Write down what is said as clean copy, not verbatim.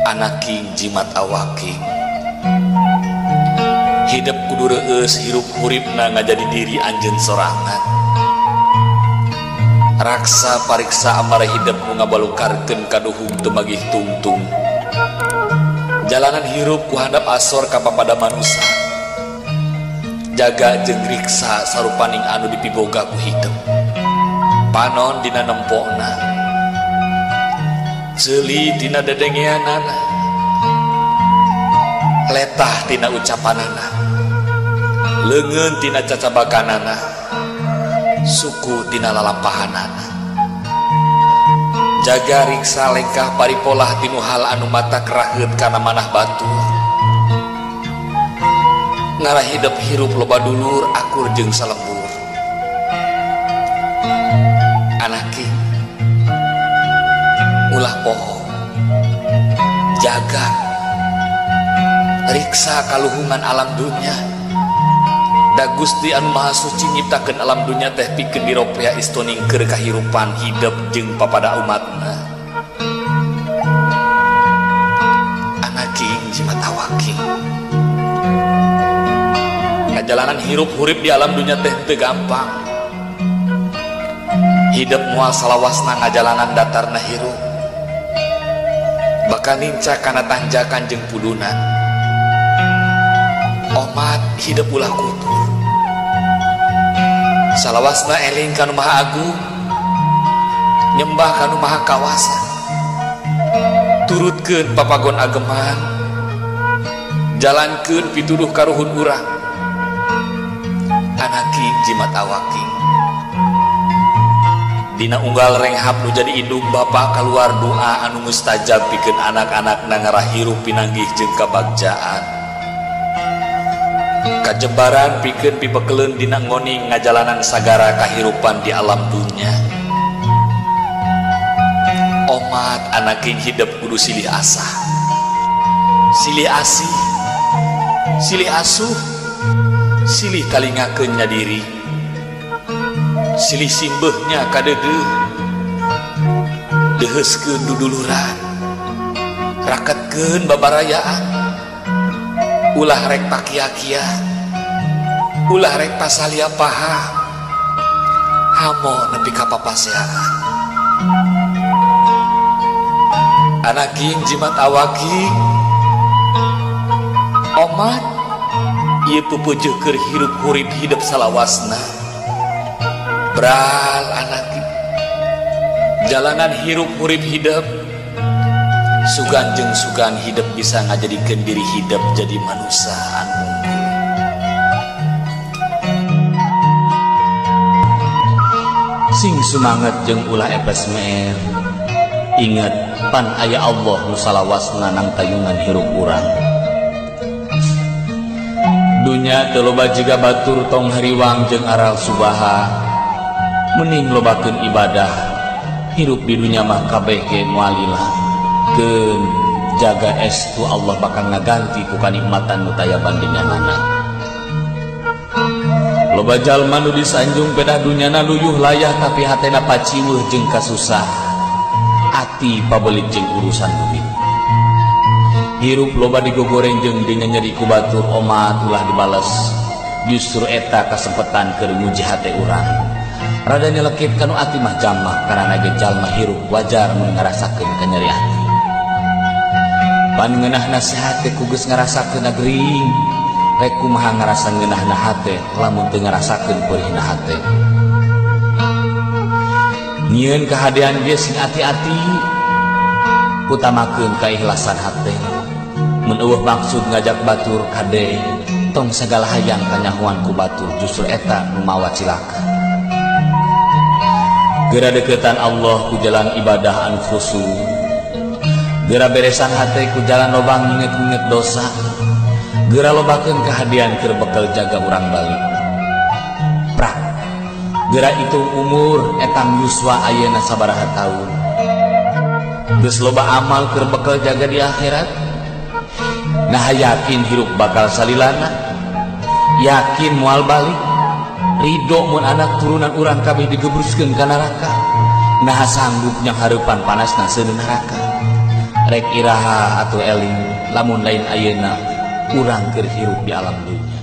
Anaking jimat awaking hidup kudu reueus hirup huripna ngajadi diri anjeun sorangan. Raksa pariksa amara hidup nu ngabalukarkeun kaduhung teu magih tungtung. Jalanan hirup ku handap asor ka papada manusia. Jaga jeung riksa sarupaning anu dipiboga ku hidup. Panon dina nempokna, ceuli dina dedengeanana, letah tina ucapanana, leungeun tina cacabakanana, suku tina lalampahanana. Jaga riksa lengkah paripolah tinu hal anu mata keraheut kana manah batur. Ngarah hidup hirup loba dulur akur jeung salebur. Anaking ulah poho, jaga riksa kaluhungan alam dunya. Da Gusti anu Maha Suci nyiptakeun alam dunya teh pikeun diropea istoningkeun kahirupan hidup jeung papada umatna. Anaking jimat awaking ngajalanan hirup hurip di alam dunya teh teu gampang. Hidup moal salawasna ngajalanan datarna hirup, bakal nincak kana tanjakan jeung pudunan. Omat hidup ulah kubur, salawasna eling kanu Maha Agung, nyembah kanu Maha Kawasa, turutkeun papagon ageman, jalankeun pituduh karuhun urang. Anaking jimat awaking dina unggal renghap nu jadi indung bapa kaluar doa anu mustajab pikeun anak-anakna ngarah hirup pinanggih jeung kabagjaan. Kajebaran pikeun pipekeleun dina ngoning ngajalanan sagara kahirupan di alam dunya. Omat anaking hidup kudu silih asah, silih asih, silih asuh, silih kalingakeun nyadiri, silih simbeuhnya kadeudeung, deheuskeun duduluran, raketkeun babarayaan, ulah rek pakia-kia, ulah rek pasalia paham, hamo nepi ka papaseaan. Anaking jimat awaking omat ieu pupeujuh keur hirup hurip hidup salawasna. Bral anaking jalanan hirup hurip hidup sugan jeung sugan hidup bisa ngajadikeun diri hidup jadi manusia anu unggul. Sing sumanget jeung ulah epes meer, inget pan aya Allah nu salawasna nang tayungan hirup urang. Dunya teu loba jiga batur tong hariwang jeung aral subaha, mending lobakeun ibadah. Hirup di dunya mah kabeh ge moal ilang. Keun jaga estu Allah bakal ngaganti ku kanikmatan nu taya bandinganana. Loba jalma nu disanjung pedah dunyana luyuh layah tapi hatena paciweuh jeung kasusah. Ati pabelit jeung urusan duit. Hirup loba digogoreng jeung dina nyeri ku batur omat ulah dibales. Justru eta kasempetan keur nguji hate urang. Rada nyelekit kanu ati mah jamak karana ge jalma hirup wajar mun ngarasakeun kanyeri ati. Pan ngeunahna hate ku geus ngarasakeun gering, rek kumaha ngarasa ngeunahna hate lamun teu ngarasakeun peurihna hate. Nyieun kahadean ge sing ati-ati, utamakeun kaikhlasan hate. Mun eueuh maksud ngajak batur kade, tong sagala hayang tanyahuan ku batur justru eta nu mawa cilaka. Geura deukeutan Allah ku jalan ibadah anu khusyuk. Geura beresan hate ku jalan loba nginget-nginget dosa. Geura lobakeun kahadean keur bekel jaga urang balik. Prak. Geura itu umur etang yuswa ayeuna sabaraha taun. Geus loba amal keur bekel jaga di akhirat. Nah yakin hirup bakal salilana, yakin moal balik, ridho mun anak turunan urang kabeh digebruskeun ka neraka. Nah sanggup nyang hareupan panasna seueur neraka. rek iraha atau eling lamun lain ayeuna urang keur hirup di alam dunya.